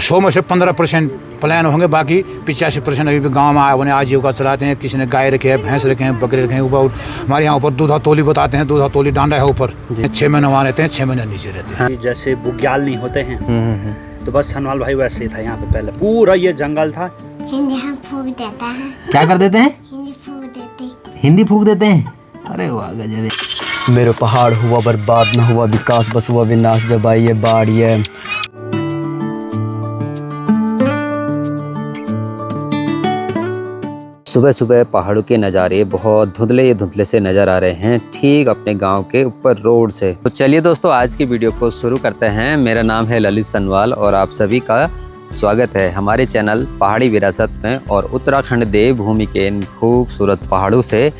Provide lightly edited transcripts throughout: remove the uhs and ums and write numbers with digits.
100 में से 15% प्लान होंगे, बाकी 85% अभी भी गांव में आए उन्हें आजीविका चलाते हैं। किसी ने गाय रखे हैं, भैंस रखे हैं, बकरे रखे हैं। ऊपर हमारे यहाँ ऊपर दूधा तोली बताते हैं, दूधा तोली डांडा है ऊपर, 6 महीने वहाँ रहते हैं, 6 महीने नीचे रहते हैं। जैसे बुग्याल नहीं होते हैं तो बस सनवाल भाई वैसे ही था। यहाँ पे पहले पूरा ये जंगल था। हिंदी हम फूक देता है। क्या कर देते हैं? हिंदी फूक देते। हिंदी फूक देते हैं। अरे वाह गजब है। मेरो पहाड़ हुआ बर्बाद, न हुआ विकास, बस हुआ विनाश। जब आई ये बाढ़ ये सुबह सुबह पहाड़ों के नज़ारे बहुत धुंधले से नज़र आ रहे हैं, ठीक अपने गांव के ऊपर रोड से। तो चलिए दोस्तों, आज की वीडियो को शुरू करते हैं। मेरा नाम है ललित सनवाल और आप सभी का स्वागत है हमारे चैनल पहाड़ी विरासत में। और उत्तराखंड देवभूमि के इन खूबसूरत पहाड़ों से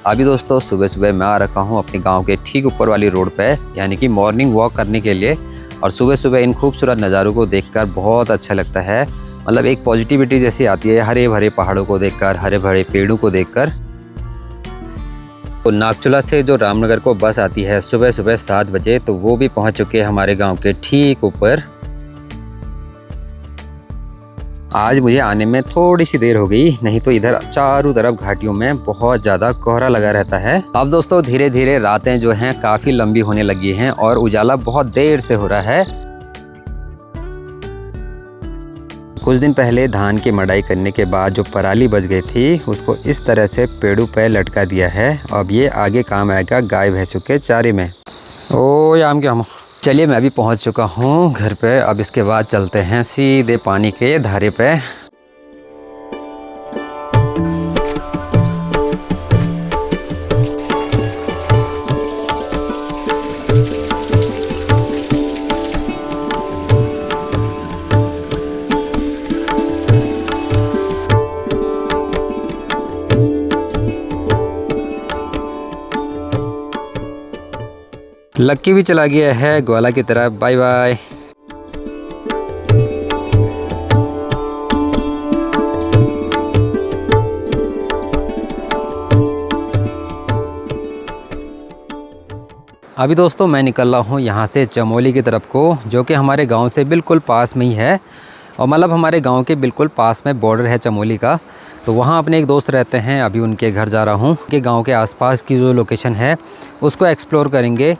अभी दोस्तों सुबह सुबह मैं आ रखा हूँ अपने गाँव के ठीक ऊपर वाली रोड पर, यानी कि मॉर्निंग वॉक करने के लिए। और सुबह सुबह इन खूबसूरत नज़ारों को देखकर बहुत अच्छा लगता है। मतलब एक पॉजिटिविटी जैसी आती है हरे भरे पहाड़ों को देखकर, हरे भरे पेड़ों को देखकर। तो नागचुला से जो रामनगर को बस आती है सुबह सुबह 7 बजे, तो वो भी पहुंच चुके हैं हमारे गांव के ठीक ऊपर। आज मुझे आने में थोड़ी सी देर हो गई, नहीं तो इधर चारों तरफ घाटियों में बहुत ज़्यादा कोहरा लगा रहता है। अब दोस्तों धीरे धीरे रातें जो हैं काफ़ी लंबी होने लगी हैं और उजाला बहुत देर से हो रहा है। कुछ दिन पहले धान की मड़ाई करने के बाद जो पराली बच गई थी उसको इस तरह से पेड़ों पर लटका दिया है। अब ये आगे काम आएगा गाय भैंसों के चारे में। ओ याम क्या हम, चलिए मैं अभी पहुंच चुका हूं घर पे। अब इसके बाद चलते हैं सीधे पानी के धारे पे। लक्की भी चला गया है ग्वाला की तरफ। Bye bye. अभी दोस्तों मैं निकल रहा हूँ यहाँ से चमोली की तरफ को, जो कि हमारे गांव से बिल्कुल पास में ही है। और मतलब हमारे गांव के बिल्कुल पास में बॉर्डर है चमोली का। तो वहाँ अपने एक दोस्त रहते हैं, अभी उनके घर जा रहा हूँ। कि गांव के आसपास की जो लोकेशन है उसको एक्सप्लोर करेंगे।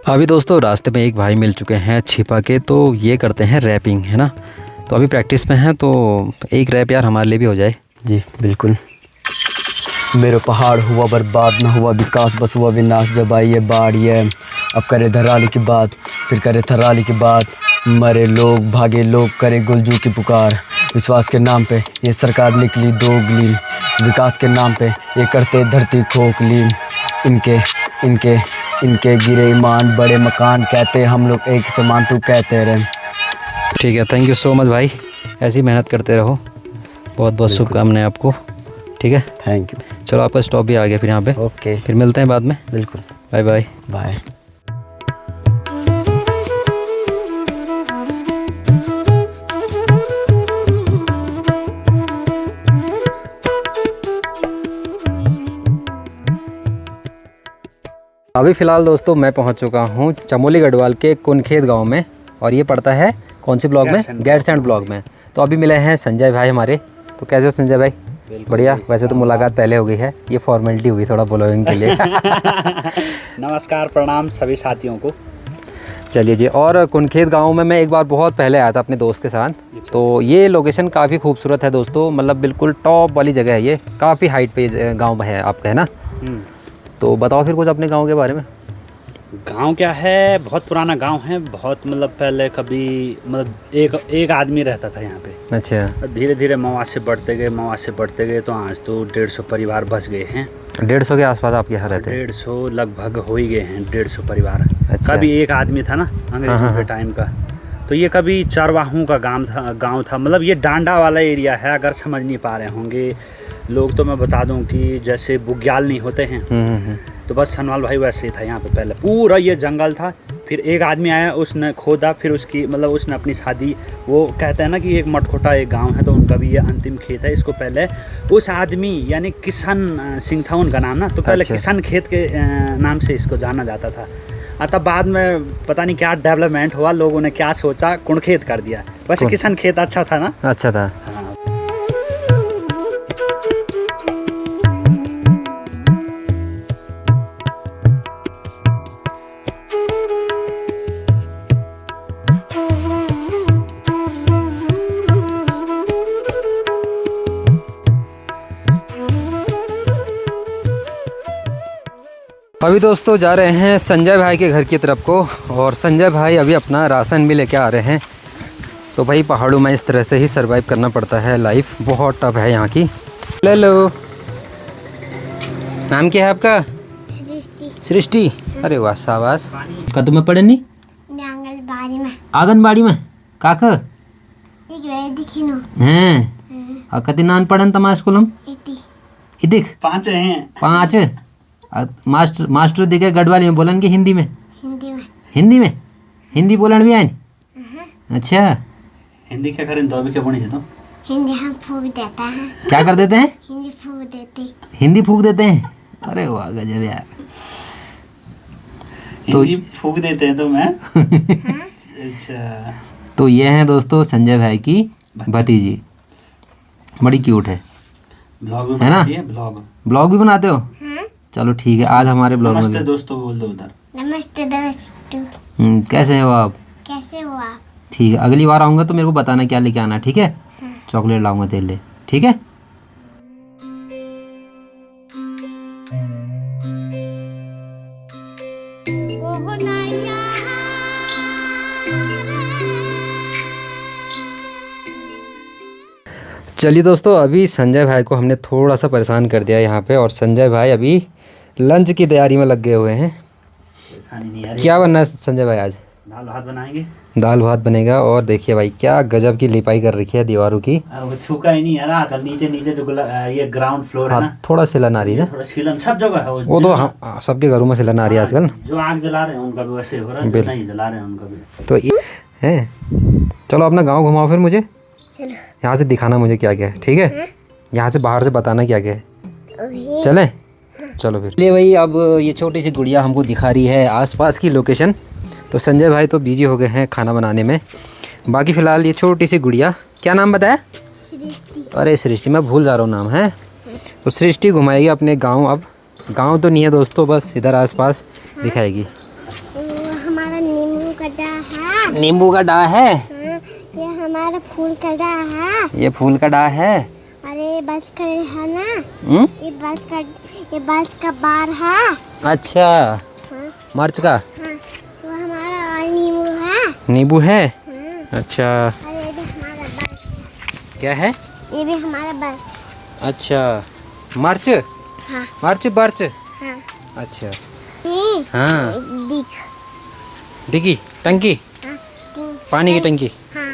अभी दोस्तों रास्ते में एक भाई मिल चुके हैं छिपा के, तो ये करते हैं रैपिंग, है ना। तो अभी प्रैक्टिस में हैं, तो एक रैप यार हमारे लिए भी हो जाए। जी बिल्कुल। मेरो पहाड़ हुआ बर्बाद, न हुआ विकास, बस हुआ विनाश। जब आई ये बाढ़ ये अब करे धराली की बात, फिर करे थराली की बात। मरे लोग भागे लोग, करे गुलजू की पुकार। विश्वास के नाम पे ये सरकार निकली दोगली, विकास के नाम पे ये करते धरती खोखली। इनके इनके इनके गिरे ईमान, बड़े मकान, कहते हम लोग एक समान, तू कहते रहे। ठीक है, थैंक यू सो मच भाई, ऐसी मेहनत करते रहो। बहुत बहुत शुभकामनाएं आपको। ठीक है, थैंक यू। चलो आपका स्टॉप भी आ गया फिर यहाँ पे। ओके, फिर मिलते हैं बाद में। बिल्कुल। Bye bye. बाय। अभी फ़िलहाल दोस्तों मैं पहुंच चुका हूं चमोली गढ़वाल के कुनखेत गांव में, और ये पड़ता है कौन सी ब्लॉक में? गैरसैंण ब्लॉक में। तो अभी मिले हैं संजय भाई हमारे। तो कैसे हो संजय भाई? बढ़िया। वैसे तो मुलाकात पहले हो गई है, ये फॉर्मेलिटी हुई थोड़ा ब्लॉगिंग के लिए। नमस्कार, प्रणाम सभी साथियों को। चलिए जी। और कुनखेत गांव में मैं एक बार बहुत पहले आया था अपने दोस्त के साथ। तो ये लोकेशन काफ़ी खूबसूरत है दोस्तों, मतलब बिल्कुल टॉप वाली जगह है। ये काफ़ी हाइट पे गाँव है आपका, है ना। तो बताओ फिर कुछ अपने गांव के बारे में। गांव क्या है, बहुत पुराना गांव है। बहुत मतलब पहले कभी मतलब एक आदमी रहता था यहाँ पे। अच्छा। धीरे धीरे मवाद से बढ़ते गए तो आज तो 150 परिवार बस गए हैं। 150 के आसपास आपके यहाँ रहते हैं? 150 लगभग हो ही गए हैं, 150 परिवार। अच्छा। कभी एक आदमी था ना अंग्रेजों के टाइम का, तो ये कभी चरवाहों का गाँव था। मतलब ये डांडा वाला एरिया है, अगर समझ नहीं पा रहे होंगे लोग तो मैं बता दूं कि जैसे बुग्याल नहीं होते हैं तो बस सनवाल भाई वैसे ही था। यहाँ पे पहले पूरा ये जंगल था। फिर एक आदमी आया, उसने खोदा, फिर उसकी मतलब उसने अपनी शादी, वो कहते हैं ना कि एक मटखोटा एक गांव है, तो उनका भी ये अंतिम खेत है। इसको पहले उस आदमी यानी किशन सिंह था उनका नाम ना, तो पहले अच्छा। किशन खेत के नाम से इसको जाना जाता था। तब बाद में पता नहीं क्या डेवलपमेंट हुआ, लोगों ने क्या सोचा, कुणखेत कर दिया। वैसे किसान खेत अच्छा था ना। अच्छा था। अभी दोस्तों जा रहे हैं संजय भाई के घर की तरफ को, और संजय भाई अभी अपना राशन भी लेके आ रहे हैं। तो भाई पहाड़ों में इस तरह से ही सरवाइव करना पड़ता है, लाइफ बहुत टफ है यहाँ की। हेलो, नाम क्या है आपका? सृष्टि। सृष्टि। अरे वाह, शाबाश। कद में पढ़े नहीं? आंगनबाड़ी में। आंगनबाड़ी में काक एक वे दिखिनो। हैं और कति नान पढ़न तमा स्कूल हम? इति। इदिक 5 हैं। 5। मास्टर दिखे गढ़वाली में बोलन कि हिंदी में? हिंदी में। हिंदी में? हिंदी बोलन भी आए? अच्छा। हिंदी क्या करें तो अभी क्या बोलनी चाहिए तो? हिंदी हम फूक देता है। क्या कर देते हैं? हिंदी फूक देते। हिंदी फूक देते हैं? अरे वाह, गजब यार। हिंदी फूक देते हैं तो मैं। अच्छा। तो ये हैं दोस्तों संजय भाई की भतीजी, बड़ी क्यूट है। ब्लॉग भी है ना? बनाती है, ब्लॉग भी बनाते हो? चलो ठीक है, आज हमारे ब्लॉग में। नमस्ते दोस्तों बोल दो उधर। नमस्ते दोस्तों। कैसे हो आप? कैसे हो आप? ठीक है, अगली बार आऊँगा तो मेरे को बताना क्या लेके आना, ठीक है? चॉकलेट लाऊंगा तेरे लिए, ठीक है? चलिए दोस्तों, अभी संजय भाई को हमने थोड़ा सा परेशान कर दिया यहाँ पे, और संजय भाई अभी लंच की तैयारी में लग गए हुए हैं। क्या बनना है संजय भाई आज? दाल भात बनाएंगे। दाल भात बनेगा, और देखिए भाई क्या गजब की लिपाई कर रखी है दीवारों की। वो सूखा ही नहीं है ना, तो नीचे जो ये ग्राउंड फ्लोर है ना, थोड़ा सिलन आ रही है, थोड़ा सीलन सब जगह है। वो तो हाँ, सबके घरों में सिलन आ रही है आजकल। जो आग जला रहे हैं उनका भी वैसे हो रहा है, जो नहीं जला रहे हैं उनका भी। तो ये है। चलो अपना गाँव घुमाओ फिर मुझे, चलो। यहाँ से दिखाना मुझे क्या क्या है, ठीक है? यहाँ से बाहर से बताना क्या क्या है। चलें? चलो फिर। चलिए भाई, अब ये छोटी सी गुड़िया हमको दिखा रही है आसपास की लोकेशन। तो संजय भाई तो बिजी हो गए हैं खाना बनाने में, बाकी फ़िलहाल ये छोटी सी गुड़िया, क्या नाम बताया? सृष्टि। अरे सृष्टि, मैं भूल जा रहा हूँ नाम है। तो सृष्टि घुमाएगी अपने गाँव। अब गाँव तो नहीं है दोस्तों, बस इधर आसपास दिखाएगी। हमारा नींबू का डा है। नींबू का डा है? ये हमारा फूल का डा है। ये फूल का डा है। अरे बस का है ना। ये बस का बार है। अच्छा, मर्च का। वो हमारा नींबू है। नींबू है? अच्छा। अरे ये भी हमारा बस। क्या है? ये भी हमारा बस। अच्छा, मर्च? हाँ। मर्च बर्च? हाँ। अच्छा। ये हाँ, दिख। डिगी टंकी, हाँ, पानी की टंकी। हाँ।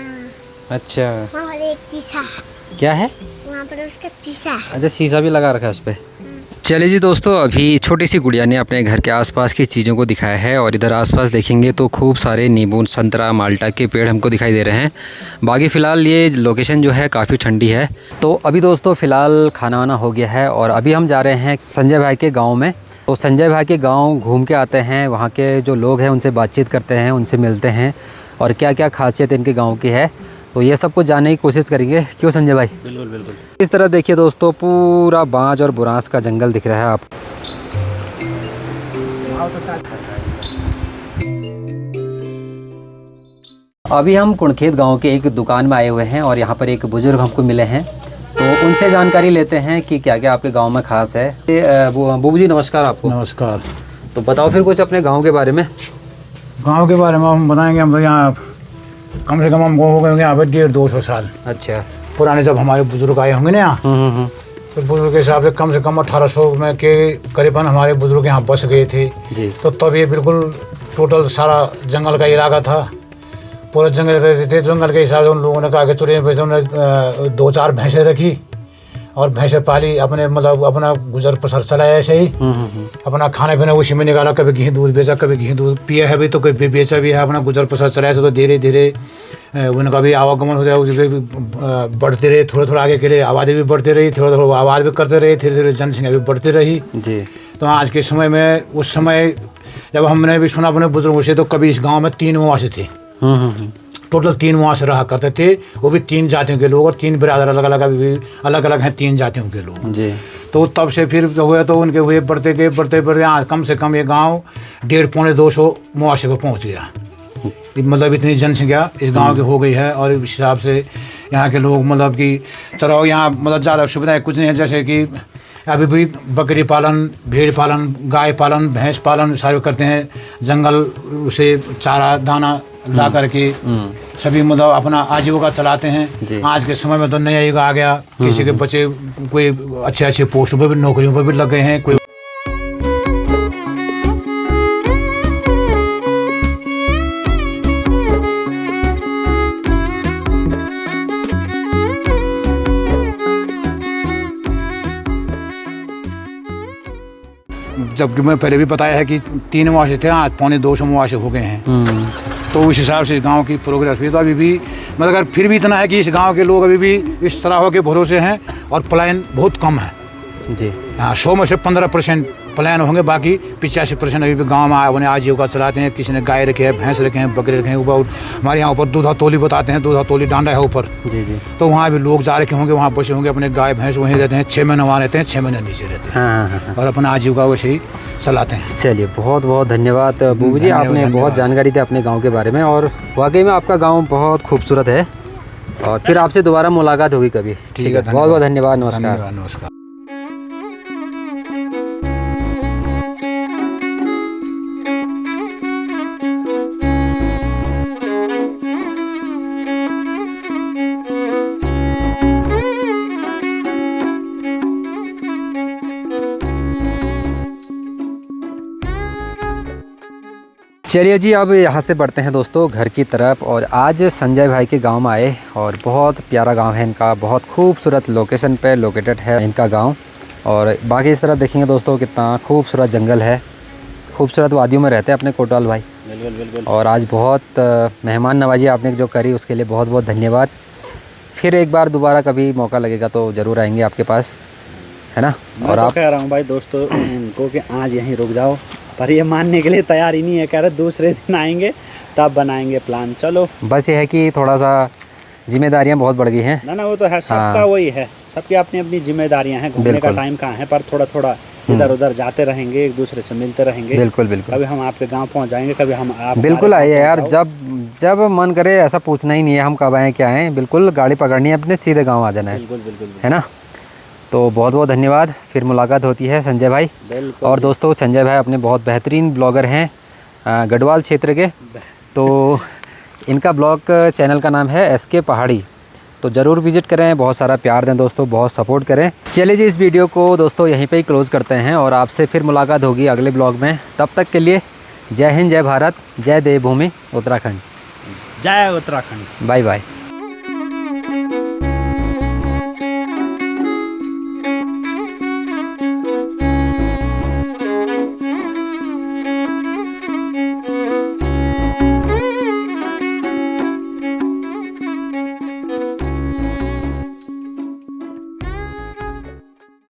अच्छा, वहाँ पर एक शीशा है। क्या है? वहाँ पर उसका शीशा है। अच्छा, शीशा भी लगा रखा है उस पर। चलिए जी दोस्तों, अभी छोटी सी गुड़िया ने अपने घर के आसपास की चीज़ों को दिखाया है, और इधर आसपास देखेंगे तो खूब सारे नींबू, संतरा, माल्टा के पेड़ हमको दिखाई दे रहे हैं। बाकी फ़िलहाल ये लोकेशन जो है काफ़ी ठंडी है। तो अभी दोस्तों फ़िलहाल खाना वाना हो गया है, और अभी हम जा रहे हैं संजय भाई के गाँव में। तो संजय भाई के गाँव घूम के आते हैं, वहाँ के जो लोग हैं उनसे बातचीत करते हैं, उनसे मिलते हैं, और क्या क्या खासियत इनके गाँव की है, तो ये सब कुछ जानने की कोशिश करेंगे। क्यों संजय भाई? बिल्कुल बिल्कुल। इस तरह देखिए दोस्तों, पूरा बांज और बुरांस का जंगल दिख रहा है आप। अभी हम कुणखेत गांव के एक दुकान में आए हुए हैं, और यहाँ पर एक बुजुर्ग हमको मिले हैं, तो उनसे जानकारी लेते हैं कि क्या क्या आपके गांव में खास है। बूबू जी नमस्कार आपको। नमस्कार। तो बताओ फिर कुछ अपने गांव के बारे में। गांव के बारे में हम बताएंगे। हम यहाँ कम से कम हम हो गए होंगे यहाँ पे 150-200 साल अच्छा। पुराने, जब हमारे बुजुर्ग आए होंगे ना यहाँ, तो बुजुर्ग के हिसाब से कम 1800 में के करीबन हमारे बुजुर्ग यहाँ बस गए थे जी। तो तब ये बिल्कुल टोटल सारा जंगल का इलाका था, पूरा जंगल रहते थे। जंगल के हिसाब से उन लोगों ने कहा कि चुरे पैसे उन्होंने 2-4 भैंसें रखी और भैंसें पाली, अपने मतलब अपना गुजर बसर चलाया ऐसे ही। अपना खाना पीना उसी में निकाला, कभी घी दूध बेचा, कभी घी दूध पिया है भी तो कभी बेचा भी है, अपना गुजर बसर चलाया। तो धीरे धीरे उनका भी आवागमन हो जाए, बढ़ते रहे, थोड़ा थोड़ा आगे के लिए आबादी भी बढ़ती रही, थोड़ा थोड़ा आवाज़ भी करते रहे, धीरे धीरे जनसंख्या भी बढ़ती रही जी। तो आज के समय में, उस समय जब हमने भी सुना अपने बुजुर्गों से तो कभी इस गांव में 3 मुआसे थे। टोटल 3 मुआसे रहा करते थे, वो भी 3 जातियों के लोग और 3 बिरादर अलग अलग अभी भी अलग अलग हैं 3 जातियों के लोग जी। तो तब से फिर जो हुआ तो उनके हुए बढ़ते गए यहाँ कम से कम ये गांव 150-200 मुआसे को पहुंच गया। मतलब इतनी जनसंख्या इस गांव की हो गई है और इस हिसाब से यहाँ के लोग मतलब कि चलो यहाँ मतलब ज़्यादा सुविधाएं कुछ नहीं है, जैसे कि अभी भी बकरी पालन, भेड़ पालन, गाय पालन, भैंस पालन सारे करते हैं। जंगल से चारा दाना ला करके सभी मतलब अपना आजीविका चलाते हैं। आज के समय में तो नया युग आ गया, किसी के बच्चे कोई अच्छे पोस्टों पर भी, नौकरियों पर भी लग गए हैं। कोई जबकि मैं पहले भी बताया है कि 3 मुआसे थे, आज 250 मुआसे हो गए हैं। तो उस हिसाब से इस गांव की प्रोग्रेस हुई। तो अभी भी मतलब अगर फिर भी इतना है कि इस गांव के लोग अभी भी इस तरह के भरोसे हैं और पलायन बहुत कम है जी। हाँ, 100 में से 15% पलायन होंगे, बाकी 85% अभी भी गांव में आए उन्हें आजीविका चलाते हैं। किसी ने गाय रखे हैं, भैंस रखे हैं, बकरे रखे हैं। ऊपर हमारे यहाँ ऊपर दूधा तोली बताते हैं, दूधा तोली डांडा है ऊपर जी जी। तो वहाँ भी लोग जा रखे होंगे, वहाँ बसे होंगे, अपने गाय भैंस वहीं रहते हैं। 6 महीने वहाँ रहते हैं, 6 महीने नीचे रहते हैं हाँ। और अपना आजीविका वैसे ही चलाते हैं। चलिए, बहुत बहुत धन्यवाद बूबू जी, आपने बहुत जानकारी दी अपने गांव के बारे में और वाकई में आपका गांव बहुत खूबसूरत है। और फिर आपसे दोबारा मुलाकात होगी कभी। ठीक है, बहुत बहुत धन्यवाद। नमस्कार। नमस्कार। चलिए जी, अब यहाँ से बढ़ते हैं दोस्तों घर की तरफ। और आज संजय भाई के गांव में आए और बहुत प्यारा गांव है इनका, बहुत खूबसूरत लोकेशन पे लोकेटेड है इनका गांव। और बाकी इस तरफ देखेंगे दोस्तों कितना खूबसूरत जंगल है, खूबसूरत वादियों में रहते हैं अपने कोटवाल भाई। बिल्कुल। और आज बहुत मेहमान नवाजी आपने जो करी उसके लिए बहुत बहुत धन्यवाद। फिर एक बार दोबारा कभी मौका लगेगा तो ज़रूर आएंगे आपके पास, है ना। मैं और तो आप कह रहा हूँ भाई दोस्तों इनको कि आज यहीं रुक जाओ, पर ये मानने के लिए तैयार ही नहीं है। कह रहे दूसरे दिन आएंगे तब बनाएंगे प्लान। चलो, बस ये है कि थोड़ा सा जिम्मेदारियां बहुत बढ़ गई हैं। ना वो तो है, सबका वही है, सबकी अपनी अपनी जिम्मेदारियां हैं। घूमने का बिल्कुल। टाइम कहाँ है, पर थोड़ा थोड़ा इधर उधर जाते रहेंगे, एक दूसरे से मिलते रहेंगे। बिल्कुल। कभी हम आपके गांव पहुंच जाएंगे, कभी हम आप बिल्कुल आइए यार, जब मन करे। ऐसा पूछना ही नहीं है हम कब आएँ क्या आएँ, बिल्कुल गाड़ी पकड़नी है अपने, सीधे गाँव आ जाना है। बिल्कुल। है ना। तो बहुत बहुत धन्यवाद। फिर मुलाकात होती है संजय भाई। और दोस्तों संजय भाई अपने बहुत बेहतरीन ब्लॉगर हैं गढ़वाल क्षेत्र के। तो इनका ब्लॉग चैनल का नाम है SK पहाड़ी, तो ज़रूर विज़िट करें, बहुत सारा प्यार दें दोस्तों, बहुत सपोर्ट करें। चलिए जी, इस वीडियो को दोस्तों यहीं पे ही क्लोज़ करते हैं और आपसे फिर मुलाकात होगी अगले ब्लॉग में। तब तक के लिए जय हिंद, जय भारत, जय देवभूमि उत्तराखंड। जय उत्तराखंड। Bye bye.